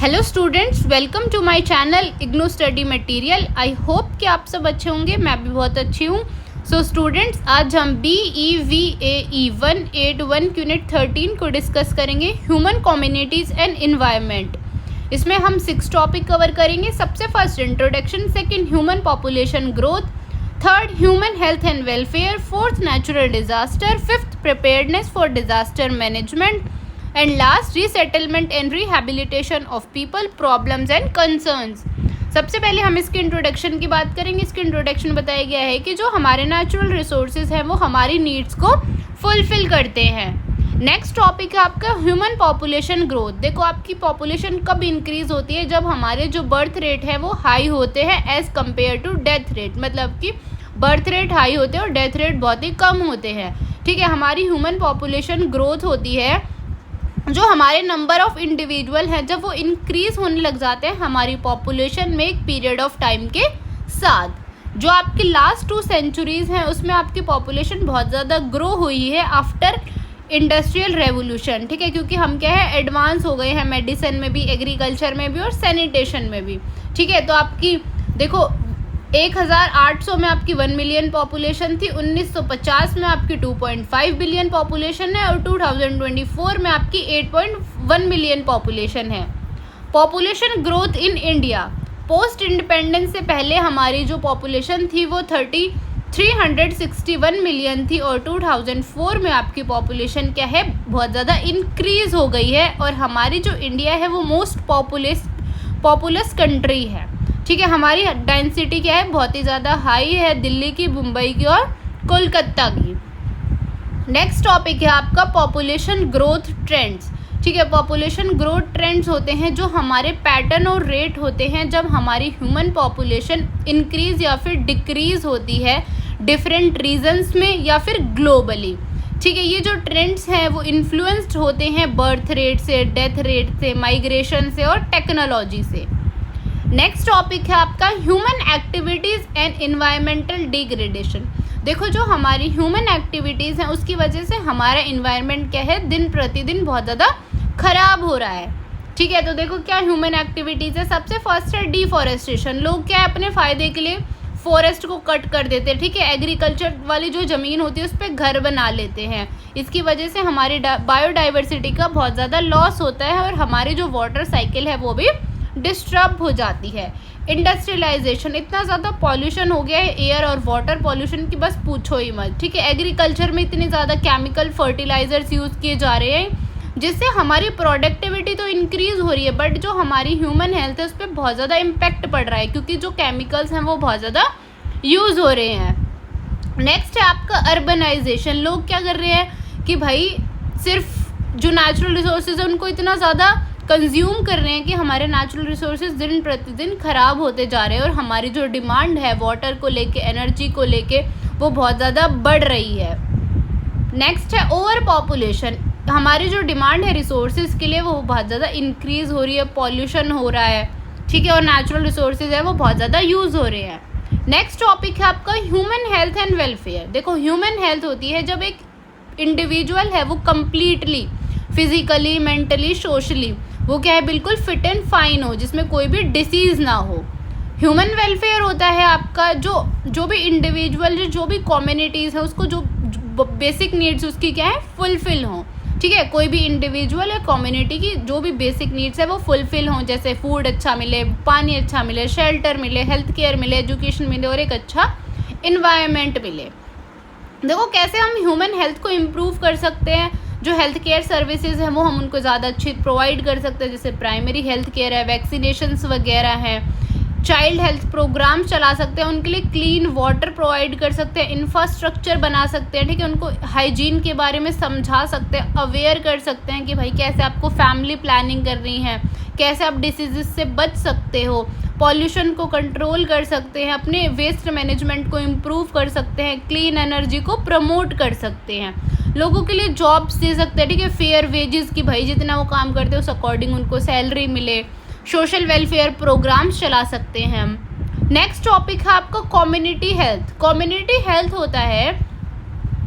Hello students, welcome to my channel IGNOU study material. I hope कि आप सब अच्छे होंगे, मैं भी बहुत अच्छी हूँ। सो स्टूडेंट्स, आज हम BEVAE 181 यूनिट 13 को डिस्कस करेंगे, ह्यूमन कम्युनिटीज़ एंड इन्वायरमेंट। इसमें हम 6 टॉपिक कवर करेंगे। सबसे first introduction, second human population growth, third human health and welfare, fourth natural disaster, fifth preparedness for disaster management and last resettlement and rehabilitation of people, problems and concerns. सबसे पहले हम इसके introduction की बात करेंगे। इसके इंट्रोडक्शन बताया गया है कि जो हमारे नेचुरल रिसोर्सेज हैं वो हमारी नीड्स को फुलफिल करते हैं। नेक्स्ट टॉपिक है आपका ह्यूमन पॉपुलेशन ग्रोथ। देखो, आपकी पॉपुलेशन कब इंक्रीज होती है? जब हमारे जो बर्थ रेट है वो हाई होते हैं as compare to death rate. मतलब कि बर्थ रेट हाई होते हैं और डेथ रेट बहुत ही कम होते हैं। ठीक है, हमारी ह्यूमन पॉपुलेशन ग्रोथ होती है जो हमारे नंबर ऑफ इंडिविजुअल हैं, जब वो इंक्रीज होने लग जाते हैं हमारी पॉपुलेशन में एक पीरियड ऑफ टाइम के साथ। जो आपकी लास्ट 2 सेंचुरीज हैं उसमें आपकी पॉपुलेशन बहुत ज़्यादा ग्रो हुई है आफ्टर इंडस्ट्रियल रेवोल्यूशन। ठीक है, क्योंकि हम क्या है, एडवांस हो गए हैं मेडिसिन में भी, एग्रीकल्चर में भी और सैनिटेशन में भी। ठीक है, तो आपकी देखो 1800 में आपकी 1 मिलियन पॉपुलेशन थी, 1950 में आपकी 2.5 बिलियन पॉपुलेशन है और 2024 में आपकी 8.1 मिलियन पॉपुलेशन है। Population growth in India, post independence से पहले हमारी जो पॉपुलेशन थी वो 361 मिलियन थी और 2004 में आपकी पॉपुलेशन क्या है, बहुत ज़्यादा इंक्रीज हो गई है। और हमारी जो इंडिया है वो मोस्ट पॉपुलस कंट्री है। ठीक है, हमारी डेंसिटी क्या है, बहुत ही ज़्यादा हाई है, दिल्ली की, मुंबई की और कोलकाता की। नेक्स्ट टॉपिक है आपका पॉपुलेशन ग्रोथ ट्रेंड्स। ठीक है, पॉपुलेशन ग्रोथ ट्रेंड्स होते हैं जो हमारे पैटर्न और रेट होते हैं जब हमारी ह्यूमन पॉपुलेशन इंक्रीज या फिर डिक्रीज होती है डिफरेंट रीजन्स में या फिर ग्लोबली। ठीक है, ये जो ट्रेंड्स हैं वो इन्फ्लुएंस्ड होते हैं बर्थ रेट से, डेथ रेट से, माइग्रेशन से और टेक्नोलॉजी से। नेक्स्ट टॉपिक है आपका human activities and environmental degradation. देखो, जो हमारी ह्यूमन एक्टिविटीज़ हैं उसकी वजह से हमारा इन्वायरमेंट क्या है, दिन प्रतिदिन बहुत ज़्यादा ख़राब हो रहा है। ठीक है, तो देखो क्या ह्यूमन एक्टिविटीज़ है। सबसे फर्स्ट है डिफॉरेस्टेशन। लोग क्या है, अपने फ़ायदे के लिए फॉरेस्ट को कट कर देते हैं। ठीक है, एग्रीकल्चर वाली जो ज़मीन होती है उस पर घर बना लेते हैं। इसकी वजह से हमारी बायोडाइवर्सिटी का बहुत ज़्यादा लॉस होता है और हमारी जो वाटर साइकिल है वो भी डिस्टर्ब हो जाती है। इंडस्ट्रियलाइजेशन, इतना ज़्यादा पॉल्यूशन हो गया है एयर और वाटर पॉल्यूशन की बस पूछो ही मत। ठीक है, एग्रीकल्चर में इतने ज़्यादा केमिकल फर्टिलाइजर्स यूज़ किए जा रहे हैं जिससे हमारी प्रोडक्टिविटी तो इंक्रीज हो रही है बट जो हमारी ह्यूमन हेल्थ है उस पर बहुत ज़्यादा इम्पैक्ट पड़ रहा है क्योंकि जो केमिकल्स हैं वो बहुत ज़्यादा यूज़ हो रहे हैं। नेक्स्ट है आपका अर्बनाइजेशन। लोग क्या कर रहे हैं कि भाई सिर्फ जो नेचुरल रिसोर्सेज है उनको इतना ज़्यादा कंज्यूम कर रहे हैं कि हमारे नेचुरल रिसोर्सेज दिन प्रतिदिन ख़राब होते जा रहे हैं और हमारी जो डिमांड है वाटर को लेके, एनर्जी को लेके, वो बहुत ज़्यादा बढ़ रही है। नेक्स्ट है ओवर पॉपुलेशन। हमारी जो डिमांड है रिसोर्सेज के लिए वो बहुत ज़्यादा इंक्रीज़ हो रही है, पॉल्यूशन हो रहा है। ठीक है, और नेचुरल रिसोर्सेज है वो बहुत ज़्यादा यूज़ हो रहे हैं। नेक्स्ट टॉपिक है आपका ह्यूमन हेल्थ एंड वेलफेयर। देखो, ह्यूमन हेल्थ होती है जब एक इंडिविजुअल है वो कम्प्लीटली फिजिकली, मेंटली, सोशली वो क्या है, बिल्कुल फिट एंड फाइन हो, जिसमें कोई भी डिसीज़ ना हो। ह्यूमन वेलफेयर होता है आपका जो भी इंडिविजुअल, जो भी कम्युनिटीज़ है उसको जो बेसिक नीड्स उसकी क्या है, फुलफिल हों। ठीक है, कोई भी इंडिविजुअल या कम्युनिटी की जो भी बेसिक नीड्स है वो फुलफिल हों, जैसे फूड अच्छा मिले, पानी अच्छा मिले, शेल्टर मिले, हेल्थ केयर मिले, एजुकेशन मिले और एक अच्छा इन्वायरमेंट मिले। देखो कैसे हम ह्यूमन हेल्थ को इम्प्रूव कर सकते हैं। जो हेल्थ केयर सर्विसेज हैं वो हम उनको ज़्यादा अच्छी प्रोवाइड कर सकते हैं, जैसे प्राइमरी हेल्थ केयर है, वैक्सीनेशंस वगैरह हैं, चाइल्ड हेल्थ प्रोग्राम चला सकते हैं, उनके लिए क्लीन वाटर प्रोवाइड कर सकते हैं, इंफ्रास्ट्रक्चर बना सकते हैं। ठीक है, उनको हाइजीन के बारे में समझा सकते हैं, अवेयर कर सकते हैं कि भाई कैसे आपको फैमिली प्लानिंग करनी है, कैसे आप डिसीज़ से बच सकते हो, पॉल्यूशन को कंट्रोल कर सकते हैं, अपने वेस्ट मैनेजमेंट को इम्प्रूव कर सकते हैं, क्लीन एनर्जी को प्रमोट कर सकते हैं, लोगों के लिए जॉब्स दे सकते हैं। ठीक है, फेयर वेजेस की भाई जितना वो काम करते हैं उस अकॉर्डिंग उनको सैलरी मिले, सोशल वेलफेयर प्रोग्राम्स चला सकते हैं हम। नेक्स्ट टॉपिक है आपका कम्युनिटी हेल्थ। कम्युनिटी हेल्थ होता है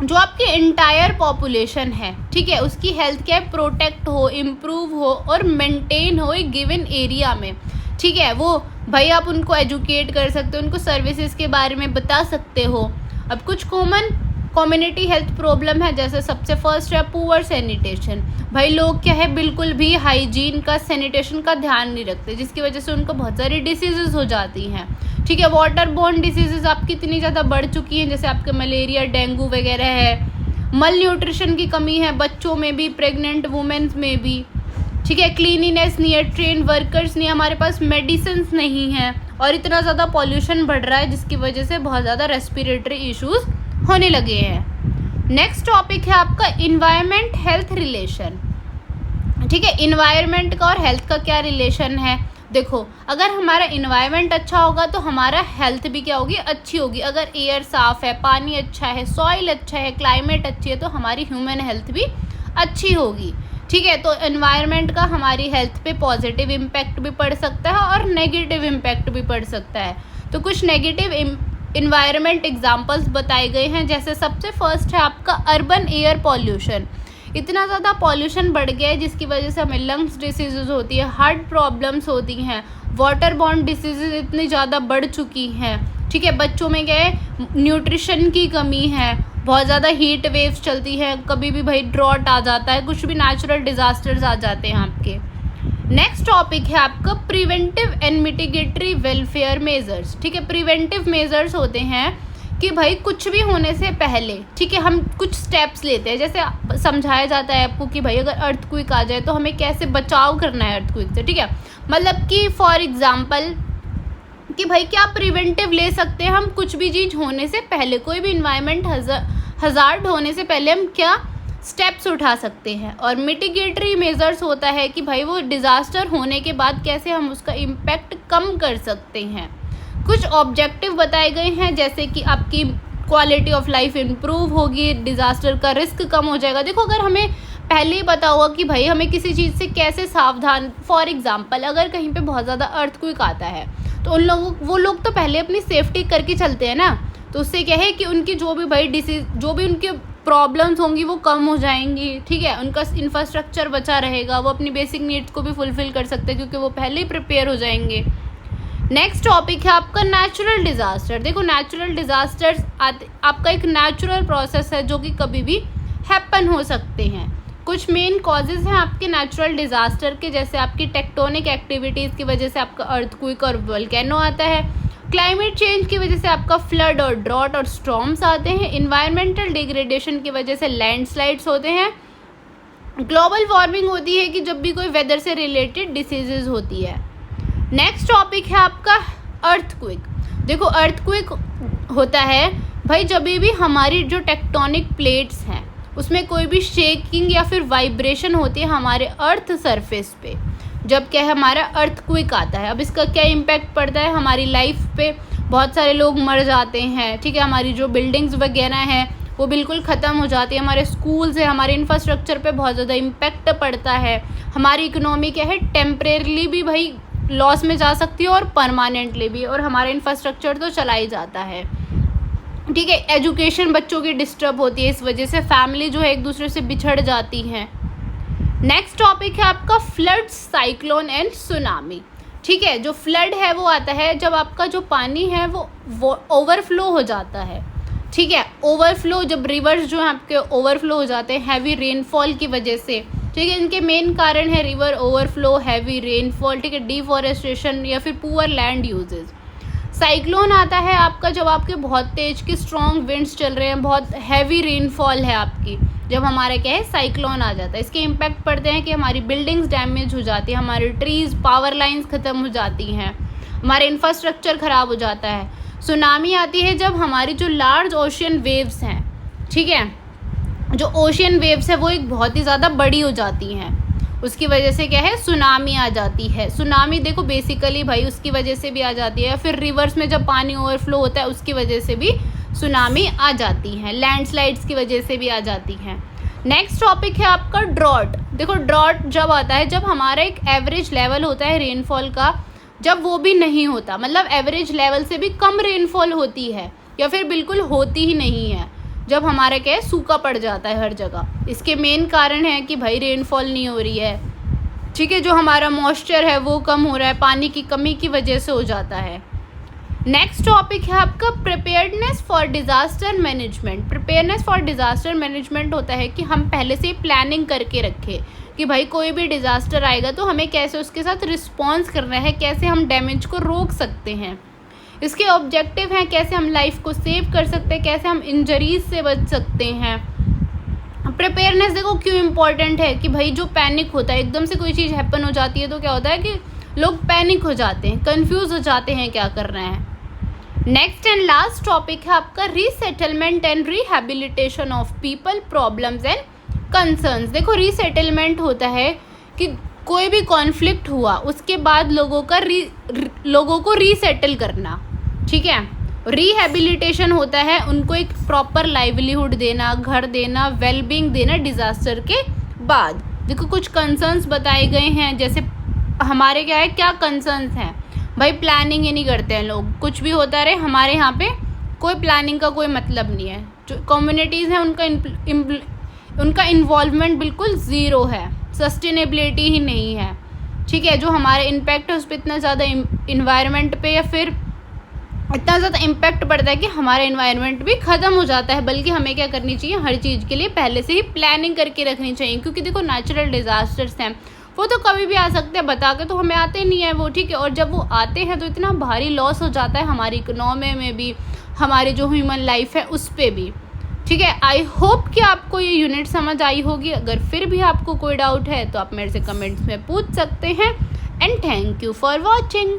जो आपकी इंटायर पॉपुलेशन है, ठीक है, उसकी हेल्थ क्या है, प्रोटेक्ट हो, इम्प्रूव हो और मेंटेन हो एक गिवन एरिया में, ठीक है। वो भाई आप उनको एजुकेट कर सकते हो, उनको सर्विसेज के बारे में बता सकते हो। अब कुछ कॉमन कम्युनिटी हेल्थ प्रॉब्लम है, जैसे सबसे फर्स्ट है पुअर सैनिटेशन। भाई लोग क्या है, बिल्कुल भी हाइजीन का, सैनिटेशन का ध्यान नहीं रखते, जिसकी वजह से उनको बहुत सारी डिसीजेज हो जाती हैं, ठीक है। वाटर बोर्न डिसीजेज आपकी इतनी ज़्यादा बढ़ चुकी हैं, जैसे आपके मलेरिया, डेंगू वगैरह है। मल न्यूट्रिशन की कमी है बच्चों में भी, प्रेग्नेंट वुमेन्स में भी, ठीक है। क्लीनिनेस नहीं है, ट्रेन वर्कर्स नहीं है, हमारे पास मेडिसिन नहीं है, और इतना ज़्यादा पॉल्यूशन बढ़ रहा है, जिसकी वजह से बहुत ज़्यादा रेस्पिरेटरी इश्यूज़ होने लगे हैं। नेक्स्ट टॉपिक है आपका इन्वायरमेंट हेल्थ रिलेशन, ठीक है। इन्वायरमेंट का और हेल्थ का क्या रिलेशन है, देखो अगर हमारा इन्वायरमेंट अच्छा होगा तो हमारा हेल्थ भी क्या होगी, अच्छी होगी। अगर एयर साफ़ है, पानी अच्छा है, सॉइल अच्छा है, क्लाइमेट अच्छी है, तो हमारी ह्यूमन हेल्थ भी अच्छी होगी, ठीक है। तो एनवायरनमेंट का हमारी हेल्थ पे पॉजिटिव इम्पैक्ट भी पड़ सकता है और नेगेटिव इम्पैक्ट भी पड़ सकता है। तो कुछ नेगेटिव इन्वायरमेंट एग्जांपल्स बताए गए हैं, जैसे सबसे फर्स्ट है आपका अर्बन एयर पॉल्यूशन। इतना ज़्यादा पॉल्यूशन बढ़ गया है, जिसकी वजह से हमें लंग्स डिसीज़ होती है, हार्ट प्रॉब्लम्स होती हैं, वाटर बॉर्न डिसीज़ इतनी ज़्यादा बढ़ चुकी हैं, ठीक है। बच्चों में क्या है, न्यूट्रिशन की कमी है, बहुत ज़्यादा हीट वेव्स चलती हैं, कभी भी भाई ड्रॉट आ जाता है, कुछ भी नेचुरल डिज़ास्टर्स आ जाते हैं आपके। नेक्स्ट टॉपिक है आपका प्रिवेंटिव एंड मिटिगेटरी वेलफेयर मेजर्स, ठीक है। प्रिवेंटिव मेजर्स होते हैं कि भाई कुछ भी होने से पहले, ठीक है, हम कुछ स्टेप्स लेते हैं, जैसे समझाया जाता है आपको कि भाई अगर अर्थक्वेक आ जाए तो हमें कैसे बचाव करना है अर्थक्वेक से, ठीक है। मतलब कि फॉर एग्जांपल कि भाई क्या प्रिवेंटिव ले सकते हैं हम कुछ भी चीज़ होने से पहले, कोई भी इन्वायरमेंट हज़ार्ड होने से पहले हम क्या स्टेप्स उठा सकते हैं। और मिटिगेटरी मेजर्स होता है कि भाई वो डिज़ास्टर होने के बाद कैसे हम उसका इम्पैक्ट कम कर सकते हैं। कुछ ऑब्जेक्टिव बताए गए हैं, जैसे कि आपकी क्वालिटी ऑफ लाइफ इम्प्रूव होगी, डिज़ास्टर का रिस्क कम हो जाएगा। देखो अगर हमें पहले ही पता होगा कि भाई हमें किसी चीज़ से कैसे सावधान, फॉर एग्जांपल अगर कहीं पे बहुत ज़्यादा अर्थक्वेक आता है तो वो लोग तो पहले अपनी सेफ्टी करके चलते हैं ना, तो उससे क्या है कि उनकी जो भी भाई डिसीज, जो भी उनके प्रॉब्लम्स होंगी वो कम हो जाएंगी, ठीक है। उनका इंफ्रास्ट्रक्चर बचा रहेगा, वो अपनी बेसिक नीड्स को भी फुलफिल कर सकते हैं क्योंकि वो पहले ही प्रिपेयर हो जाएंगे। नेक्स्ट टॉपिक है आपका नेचुरल डिज़ास्टर। देखो नेचुरल डिज़ास्टर्स आपका एक नेचुरल प्रोसेस है जो कि कभी भी हैपन हो सकते हैं। कुछ मेन कॉजेज़ हैं आपके नेचुरल डिज़ास्टर के, जैसे आपकी टेक्टोनिक एक्टिविटीज़ की वजह से आपका अर्थक्वेक और वोल्केनो आता है, क्लाइमेट चेंज की वजह से आपका फ्लड और ड्रॉट और स्टॉर्म्स आते हैं, इन्वायरमेंटल डिग्रेडेशन की वजह से लैंडस्लाइड्स होते हैं, ग्लोबल वार्मिंग होती है कि जब भी कोई वेदर से रिलेटेड डिसीजेज होती है। नेक्स्ट टॉपिक है आपका अर्थक्वेक। देखो अर्थक्वेक होता है भाई जब भी हमारी जो टेक्टोनिक प्लेट्स हैं उसमें कोई भी शेकिंग या फिर वाइब्रेशन होती है हमारे अर्थ सरफेस पे, जब क्या है हमारा अर्थक्वेक आता है। अब इसका क्या इम्पैक्ट पड़ता है हमारी लाइफ पे, बहुत सारे लोग मर जाते हैं, ठीक है। हमारी जो बिल्डिंग्स वगैरह हैं वो बिल्कुल ख़त्म हो जाती है, हमारे स्कूल्स हैं, हमारे इंफ्रास्ट्रक्चर पे बहुत ज़्यादा इम्पैक्ट पड़ता है, हमारी इकोनॉमी क्या है टेम्परेरली भी भाई लॉस में जा सकती है और परमानेंटली भी, और हमारा इंफ्रास्ट्रक्चर तो चला ही जाता है, ठीक है। एजुकेशन बच्चों की डिस्टर्ब होती है, इस वजह से फैमिली जो है एक दूसरे से बिछड़ जाती हैं। नेक्स्ट टॉपिक है आपका फ्लड, साइक्लोन एंड सुनामी, ठीक है। जो फ्लड है वो आता है जब आपका जो पानी है वो ओवरफ्लो हो जाता है, ठीक है। ओवरफ्लो जब रिवर्स जो है आपके ओवरफ्लो हो जाते हैं हैवी रेनफॉल की वजह से, ठीक है। इनके मेन कारण है रिवर ओवरफ्लो, हैवी रेनफॉल, ठीक है, डिफॉरेस्टेशन या फिर पुअर लैंड यूजेज। साइक्लोन आता है आपका जब आपके बहुत तेज के स्ट्रॉन्ग विंड्स चल रहे हैं, बहुत हैवी रेनफॉल है आपकी, जब हमारा क्या है साइक्लोन आ जाता है। इसके इम्पैक्ट पड़ते हैं कि हमारी बिल्डिंग्स डैमेज हो जाती है, हमारी ट्रीज़, पावर लाइंस ख़त्म हो जाती हैं, हमारे इंफ्रास्ट्रक्चर ख़राब हो जाता है। सुनामी आती है जब हमारी जो लार्ज ओशियन वेव्स हैं, ठीक है, जो ओशियन वेव्स है वो एक बहुत ही ज़्यादा बड़ी हो जाती हैं, उसकी वजह से क्या है सुनामी आ जाती है। सुनामी देखो बेसिकली भाई उसकी वजह से भी आ जाती है, फिर रिवर्स में जब पानी ओवरफ्लो होता है उसकी वजह से भी सुनामी आ जाती हैं, लैंडस्लाइड्स की वजह से भी आ जाती हैं। नेक्स्ट टॉपिक है आपका ड्रॉट। देखो ड्रॉट जब आता है जब हमारा एक एवरेज लेवल होता है रेनफॉल का, जब वो भी नहीं होता, मतलब एवरेज लेवल से भी कम रेनफॉल होती है या फिर बिल्कुल होती ही नहीं है, जब हमारा क्या है, सूखा पड़ जाता है हर जगह। इसके मेन कारण है कि भाई रेनफॉल नहीं हो रही है, ठीक है, जो हमारा मॉइस्चर है वो कम हो रहा है, पानी की कमी की वजह से हो जाता है। नेक्स्ट टॉपिक है आपका preparedness for disaster management. Preparedness for disaster management होता है कि हम पहले से प्लानिंग करके रखें कि भाई कोई भी डिज़ास्टर आएगा तो हमें कैसे उसके साथ रिस्पॉन्स करना है, कैसे हम डैमेज को रोक सकते हैं। इसके ऑब्जेक्टिव हैं कैसे हम लाइफ को सेव कर सकते हैं, कैसे हम इंजरीज से बच सकते हैं। प्रिपेयरनेस देखो क्यों इम्पॉर्टेंट है कि भाई जो पैनिक होता है, एकदम से कोई चीज़ हैपन हो जाती है तो क्या होता है कि लोग पैनिक हो जाते हैं, कंफ्यूज हो जाते हैं क्या करना है। नेक्स्ट एंड लास्ट टॉपिक है आपका resettlement and rehabilitation of people, problems and concerns. देखो रीसेटलमेंट होता है कि कोई भी कॉन्फ्लिक्ट हुआ उसके बाद लोगों को रीसेटल करना, ठीक है। रिहैबिलिटेशन होता है उनको एक प्रॉपर लाइवलीहुड देना, घर देना, वेलबींग देना डिज़ास्टर के बाद। देखो कुछ कंसर्न्स बताए गए हैं, जैसे हमारे क्या है, क्या कंसर्न्स हैं भाई, प्लानिंग ही नहीं करते हैं लोग, कुछ भी होता रहे, हमारे यहाँ पे कोई प्लानिंग का कोई मतलब नहीं है। जो कम्युनिटीज़ हैं उनका इन्वॉल्वमेंट बिल्कुल ज़ीरो है, सस्टेनेबिलिटी ही नहीं है, ठीक है। जो हमारा इम्पैक्ट है उस पर इतना ज़्यादा इन्वायरमेंट पे या फिर इतना ज़्यादा इम्पैक्ट पड़ता है कि हमारा इन्वायरमेंट भी ख़त्म हो जाता है। बल्कि हमें क्या करनी चाहिए, हर चीज़ के लिए पहले से ही प्लानिंग करके रखनी चाहिए, क्योंकि देखो नेचुरल डिज़ास्टर्स हैं वो तो कभी भी आ सकते हैं, बता के तो हमें आते नहीं है वो, ठीक है। और जब वो आते हैं तो इतना भारी लॉस हो जाता है हमारी इकोनॉमी में भी, हमारी जो ह्यूमन लाइफ है उस पर भी, ठीक है। आई होप कि आपको ये यूनिट समझ आई होगी। अगर फिर भी आपको कोई डाउट है तो आप मेरे से कमेंट्स में पूछ सकते हैं। And thank you for watching.